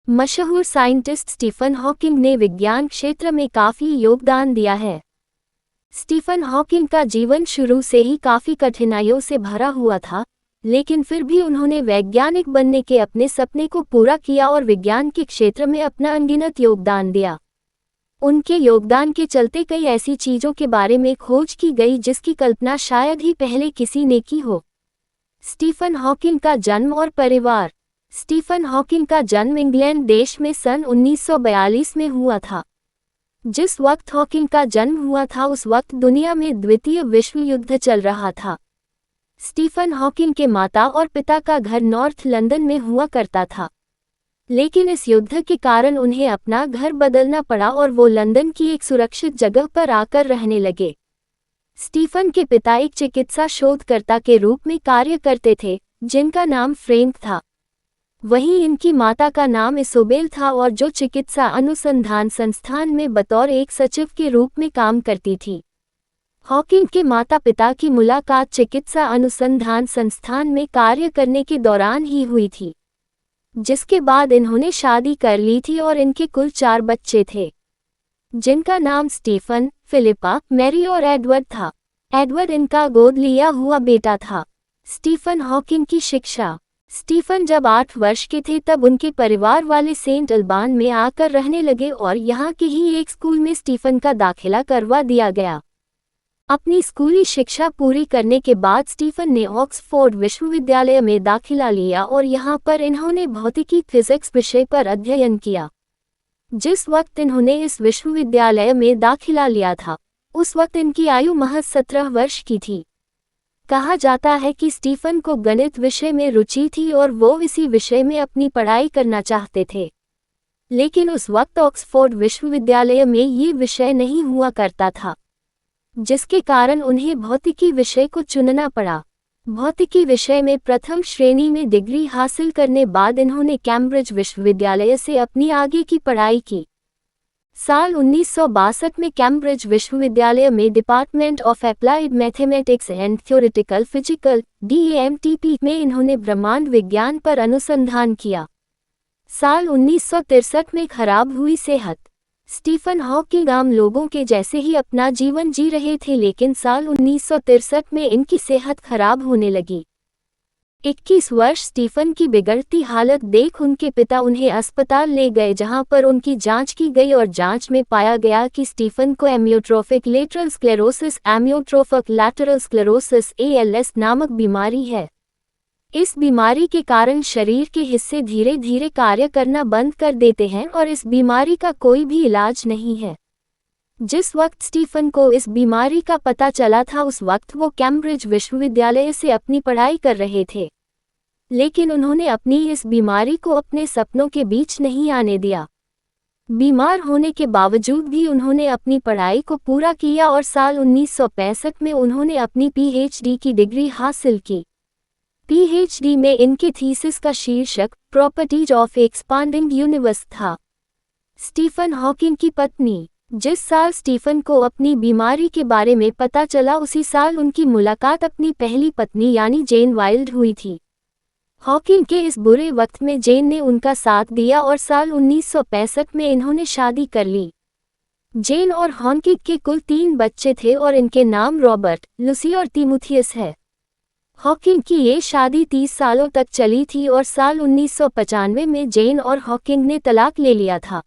मशहूर scientist Stephen Hawking ने विज्ञान क्षेत्र में काफ़ी योगदान दिया है। स्टीफन हॉकिंग का जीवन शुरू से ही काफ़ी कठिनाइयों से भरा हुआ था, लेकिन फिर भी उन्होंने वैज्ञानिक बनने के अपने सपने को पूरा किया और विज्ञान के क्षेत्र में अपना अनगिनत योगदान दिया। उनके योगदान के चलते कई ऐसी चीज़ों के बारे में खोज की गई जिसकी कल्पना शायद ही पहले किसी ने की हो। स्टीफन हॉकिंग का जन्म और परिवार। स्टीफन हॉकिंग का जन्म इंग्लैंड देश में सन 1942 में हुआ था। जिस वक्त हॉकिंग का जन्म हुआ था उस वक्त दुनिया में द्वितीय विश्व युद्ध चल रहा था। स्टीफन हॉकिंग के माता और पिता का घर नॉर्थ लंदन में हुआ करता था, लेकिन इस युद्ध के कारण उन्हें अपना घर बदलना पड़ा और वो लंदन की एक सुरक्षित जगह पर आकर रहने लगे। स्टीफन के पिता एक चिकित्सा शोधकर्ता के रूप में कार्य करते थे, जिनका नाम फ्रैंक था। वहीं इनकी माता का नाम इसोबेल था और जो चिकित्सा अनुसंधान संस्थान में बतौर एक सचिव के रूप में काम करती थी। हॉकिंग के माता पिता की मुलाकात चिकित्सा अनुसंधान संस्थान में कार्य करने के दौरान ही हुई थी, जिसके बाद इन्होंने शादी कर ली थी और इनके कुल 4 बच्चे थे, जिनका नाम स्टीफन, फिलिपा, मैरी और एडवर्ड था। एडवर्ड इनका गोद लिया हुआ बेटा था। स्टीफन हॉकिंग की शिक्षा। स्टीफन जब 8 वर्ष के थे तब उनके परिवार वाले सेंट अल्बान में आकर रहने लगे और यहाँ के ही एक स्कूल में स्टीफन का दाखिला करवा दिया गया। अपनी स्कूली शिक्षा पूरी करने के बाद स्टीफन ने ऑक्सफोर्ड विश्वविद्यालय में दाखिला लिया और यहाँ पर इन्होंने भौतिकी फिजिक्स विषय पर अध्ययन किया। जिस वक्त इन्होंने इस विश्वविद्यालय में दाखिला लिया था उस वक्त इनकी आयु महज 17 वर्ष की थी। कहा जाता है कि स्टीफन को गणित विषय में रुचि थी और वो इसी विषय में अपनी पढ़ाई करना चाहते थे, लेकिन उस वक्त ऑक्सफोर्ड विश्वविद्यालय में ये विषय नहीं हुआ करता था, जिसके कारण उन्हें भौतिकी विषय को चुनना पड़ा। भौतिकी विषय में प्रथम श्रेणी में डिग्री हासिल करने बाद इन्होंने कैम्ब्रिज विश्वविद्यालय से अपनी आगे की पढ़ाई की। साल 1962 में कैम्ब्रिज विश्वविद्यालय में department of applied mathematics and theoretical physical (DAMTP) में इन्होंने ब्रह्मांड विज्ञान पर अनुसंधान किया। साल 1963 में खराब हुई सेहत। स्टीफन हॉकिंग आम लोगों के जैसे ही अपना जीवन जी रहे थे, लेकिन साल 1963 में इनकी सेहत खराब होने लगी। 21 वर्ष स्टीफन की बिगड़ती हालत देख उनके पिता उन्हें अस्पताल ले गए, जहां पर उनकी जांच की गई और जांच में पाया गया कि स्टीफन को amyotrophic lateral sclerosis, amyotrophic lateral sclerosis (ALS) नामक बीमारी है। इस बीमारी के कारण शरीर के हिस्से धीरे धीरे कार्य करना बंद कर देते हैं और इस बीमारी का कोई भी इलाज नहीं है। जिस वक्त स्टीफन को इस बीमारी का पता चला था उस वक्त वो कैम्ब्रिज विश्वविद्यालय से अपनी पढ़ाई कर रहे थे, लेकिन उन्होंने अपनी इस बीमारी को अपने सपनों के बीच नहीं आने दिया। बीमार होने के बावजूद भी उन्होंने अपनी पढ़ाई को पूरा किया और साल 1965 में उन्होंने अपनी PhD की डिग्री हासिल की। PhD में इनके थीसिस का शीर्षक प्रॉपर्टीज ऑफ एक्सपांडिंग यूनिवर्स था। स्टीफन हॉकिंग की पत्नी। जिस साल स्टीफन को अपनी बीमारी के बारे में पता चला उसी साल उनकी मुलाकात अपनी पहली पत्नी यानी जेन वाइल्ड हुई थी। हॉकिंग के इस बुरे वक्त में जेन ने उनका साथ दिया और साल 1965 में इन्होंने शादी कर ली। जेन और हॉकिंग के कुल 3 बच्चे थे और इनके नाम रॉबर्ट, लूसी और तिमोथियस है। हॉकिंग की ये शादी 30 सालों तक चली थी और साल 1995 में जेन और हॉकिंग ने तलाक ले लिया था।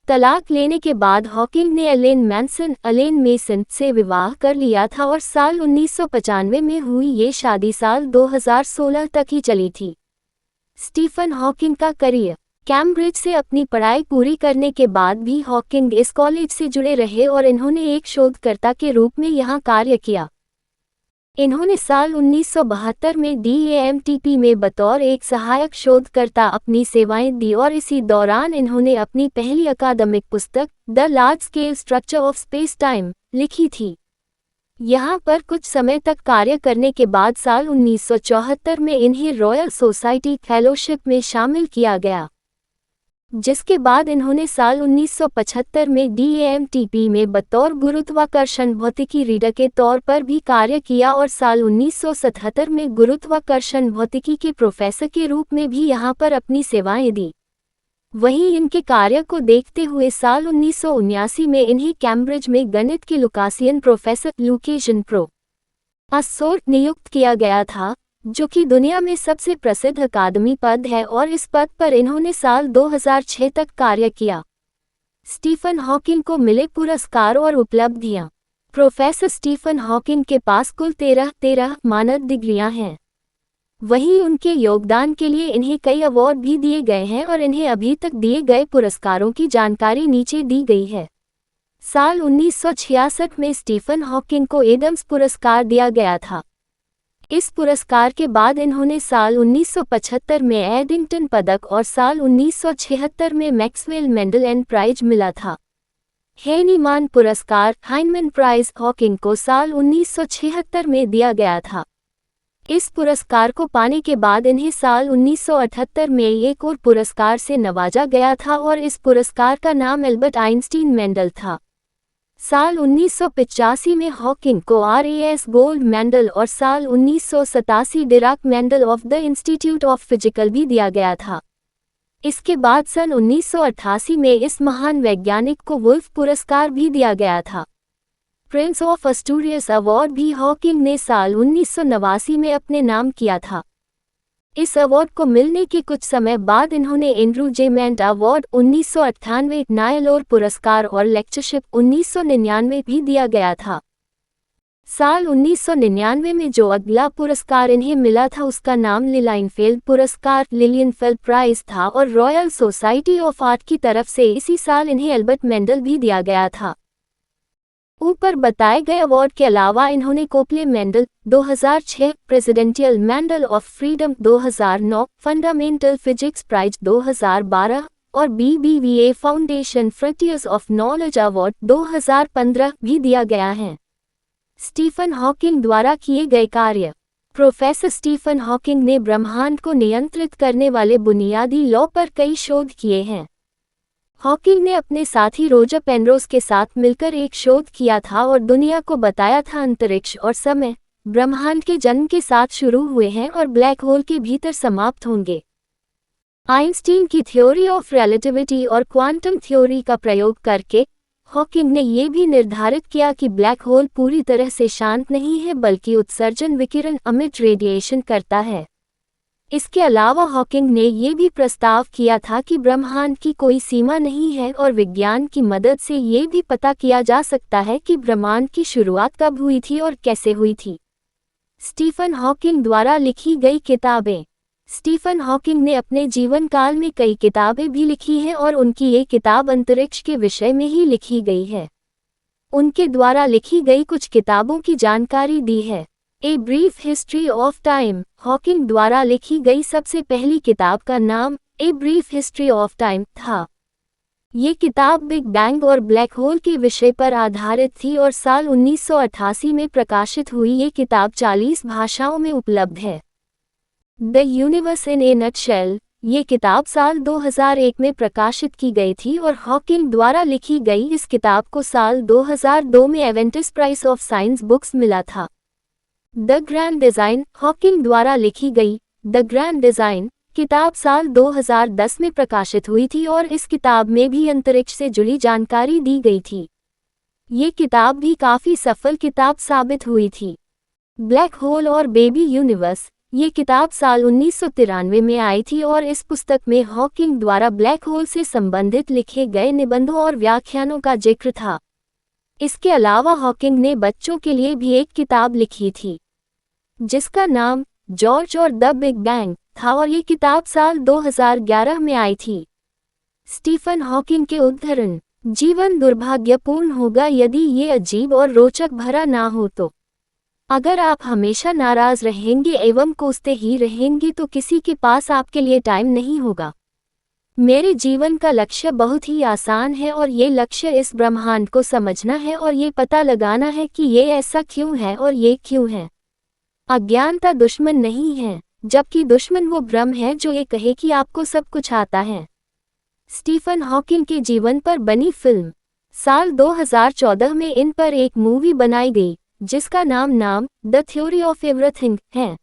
तलाक लेने के बाद हॉकिंग ने एलेन मेसन से विवाह कर लिया था और साल 1995 में हुई ये शादी साल 2016 तक ही चली थी। स्टीफन हॉकिंग का करियर। कैम्ब्रिज से अपनी पढ़ाई पूरी करने के बाद भी हॉकिंग इस कॉलेज से जुड़े रहे और इन्होंने एक शोधकर्ता के रूप में यहाँ कार्य किया। इन्होंने साल 1972 में DAMTP में बतौर एक सहायक शोधकर्ता अपनी सेवाएं दी और इसी दौरान इन्होंने अपनी पहली अकादमिक पुस्तक the large scale structure of space time लिखी थी। यहाँ पर कुछ समय तक कार्य करने के बाद साल 1974 में इन्हें रॉयल सोसाइटी फेलोशिप में शामिल किया गया, जिसके बाद इन्होंने साल 1975 में DAMTP में बतौर गुरुत्वाकर्षण भौतिकी रीडर के तौर पर भी कार्य किया और साल 1977 में गुरुत्वाकर्षण भौतिकी के प्रोफेसर के रूप में भी यहाँ पर अपनी सेवाएं दी। वहीं इनके कार्य को देखते हुए साल 1979 में इन्हें कैम्ब्रिज में गणित के लुकासियन प्रोफेसर लुकेशन प्रो असोर नियुक्त किया गया था, जो कि दुनिया में सबसे प्रसिद्ध अकादमी पद है और इस पद पर इन्होंने साल 2006 तक कार्य किया। स्टीफन हॉकिंग को मिले पुरस्कार और उपलब्धियां। प्रोफेसर स्टीफन हॉकिंग के पास कुल 13 मानद डिग्रियां हैं। वहीं उनके योगदान के लिए इन्हें कई अवार्ड भी दिए गए हैं और इन्हें अभी तक दिए गए पुरस्कारों की जानकारी नीचे दी गई है। साल 1966 में स्टीफन हॉकिंग को एडम्स पुरस्कार दिया गया था। इस पुरस्कार के बाद इन्होंने साल 1975 में एडिंगटन पदक और साल 1976 में मैक्सवेल मेंडल प्राइज मिला था। हेनीमान पुरस्कार हाइनमैन प्राइज हॉकिंग को साल 1976 में दिया गया था। इस पुरस्कार को पाने के बाद इन्हें साल 1978 में एक और पुरस्कार से नवाजा गया था और इस पुरस्कार का नाम एल्बर्ट आइंस्टीन मेंडल था। साल 1985 में हॉकिंग को RAS गोल्ड मेडल और साल 1987 Dirac medal of the institute of physical भी दिया गया था। इसके बाद सन 1988 में इस महान वैज्ञानिक को वुल्फ पुरस्कार भी दिया गया था। प्रिंस ऑफ एस्टूरियस अवार्ड भी हॉकिंग ने साल 1989 में अपने नाम किया था। इस अवार्ड को मिलने के कुछ समय बाद इन्होंने एंड्रू जे मेंट अवार्ड 1998, नायलोर पुरस्कार और लेक्चरशिप 1999 भी दिया गया था। साल 1999 में जो अगला पुरस्कार इन्हें मिला था उसका नाम लिलाइनफेल्ड पुरस्कार लिलियनफेल्ड प्राइज था और रॉयल सोसाइटी ऑफ आर्ट की तरफ से इसी साल इन्हें एल्बर्ट मेंडल भी दिया गया था। ऊपर बताए गए अवार्ड के अलावा इन्होंने Copley medal 2006, presidential medal of freedom 2009, fundamental physics prize 2012 और BBVA foundation frontiers of knowledge award 2015 भी दिया गया है। स्टीफन हॉकिंग द्वारा किए गए कार्य। प्रोफेसर स्टीफन हॉकिंग ने ब्रह्मांड को नियंत्रित करने वाले बुनियादी लॉ पर कई शोध किए हैं। हॉकिंग ने अपने साथी रोजर पेनरोज के साथ मिलकर एक शोध किया था और दुनिया को बताया था अंतरिक्ष और समय ब्रह्मांड के जन्म के साथ शुरू हुए हैं और ब्लैक होल के भीतर समाप्त होंगे। आइंस्टीन की थ्योरी ऑफ रिलेटिविटी और क्वांटम थ्योरी का प्रयोग करके हॉकिंग ने यह भी निर्धारित किया कि ब्लैक होल पूरी तरह से शांत नहीं है बल्कि उत्सर्जन विकिरण अमिट रेडिएशन करता है। इसके अलावा हॉकिंग ने यह भी प्रस्ताव किया था कि ब्रह्मांड की कोई सीमा नहीं है और विज्ञान की मदद से ये भी पता किया जा सकता है कि ब्रह्मांड की शुरुआत कब हुई थी और कैसे हुई थी। स्टीफन हॉकिंग द्वारा लिखी गई किताबें। स्टीफन हॉकिंग ने अपने जीवन काल में कई किताबें भी लिखी हैं और उनकी ये किताब अंतरिक्ष के विषय में ही लिखी गई है। उनके द्वारा लिखी गई कुछ किताबों की जानकारी दी है। A brief history of time Hawking द्वारा लिखी गई सबसे पहली किताब का नाम a brief history of time था। ये किताब बिग बैंग और ब्लैक होल के विषय पर आधारित थी और साल 1988 में प्रकाशित हुई ये किताब 40 भाषाओं में उपलब्ध है। The universe in A nutshell ये किताब साल 2001 में प्रकाशित की गई थी और हॉकिंग द्वारा लिखी गई इस किताब को साल 2002 में एवेंटिस प्राइज ऑफ साइंस बुक्स मिला था। द ग्रैंड डिज़ाइन हॉकिंग द्वारा लिखी गई द ग्रैंड डिज़ाइन किताब साल 2010 में प्रकाशित हुई थी और इस किताब में भी अंतरिक्ष से जुड़ी जानकारी दी गई थी। ये किताब भी काफ़ी सफल किताब साबित हुई थी। ब्लैक होल और बेबी यूनिवर्स ये किताब साल 1993 में आई थी और इस पुस्तक में हॉकिंग द्वारा ब्लैक होल से संबंधित लिखे गए निबंधों और व्याख्यानों का जिक्र था। इसके अलावा हॉकिंग ने बच्चों के लिए भी एक किताब लिखी थी जिसका नाम जॉर्ज और द बिग बैंग था और ये किताब साल 2011 में आई थी। स्टीफन हॉकिंग के उद्धरण जीवन दुर्भाग्यपूर्ण होगा यदि ये अजीब और रोचक भरा ना हो तो। अगर आप हमेशा नाराज रहेंगे एवं कोसते ही रहेंगे तो किसी के पास आपके लिए टाइम नहीं होगा। मेरे जीवन का लक्ष्य बहुत ही आसान है और ये लक्ष्य इस ब्रह्मांड को समझना है और ये पता लगाना है कि ये ऐसा क्यों है और ये क्यों है। अज्ञानता दुश्मन नहीं है, जबकि दुश्मन वो भ्रम है जो ये कहे कि आपको सब कुछ आता है। स्टीफन हॉकिंग के जीवन पर बनी फिल्म साल 2014 में इन पर एक मूवी बनाई गई जिसका नाम द थ्योरी ऑफ एवरीथिंग है।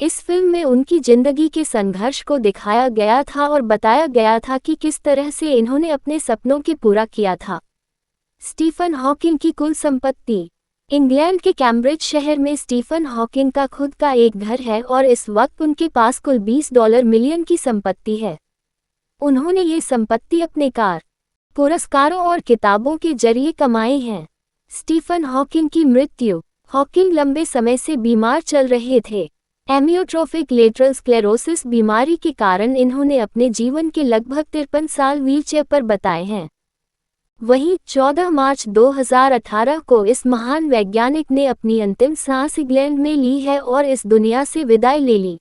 इस फिल्म में उनकी जिंदगी के संघर्ष को दिखाया गया था और बताया गया था कि किस तरह से इन्होंने अपने सपनों के पूरा किया था। स्टीफन हॉकिंग की कुल संपत्ति। इंग्लैंड के कैम्ब्रिज शहर में स्टीफन हॉकिंग का खुद का एक घर है और इस वक्त उनके पास कुल $20 मिलियन की संपत्ति है। उन्होंने ये संपत्ति अपने कार, पुरस्कारों और किताबों के जरिए कमाई है। स्टीफन हॉकिंग की मृत्यु। हॉकिंग लंबे समय से बीमार चल रहे थे। एमियोट्रोफिक लेटरल स्क्लेरोसिस बीमारी के कारण इन्होंने अपने जीवन के लगभग 53 साल व्हीलचेयर पर बिताए हैं। वहीं 14 मार्च 2018 को इस महान वैज्ञानिक ने अपनी अंतिम सांस इंग्लैंड में ली है और इस दुनिया से विदाई ले ली।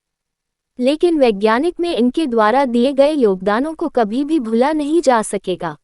लेकिन वैज्ञानिक में इनके द्वारा दिए गए योगदानों को कभी भी भूला नहीं जा सकेगा।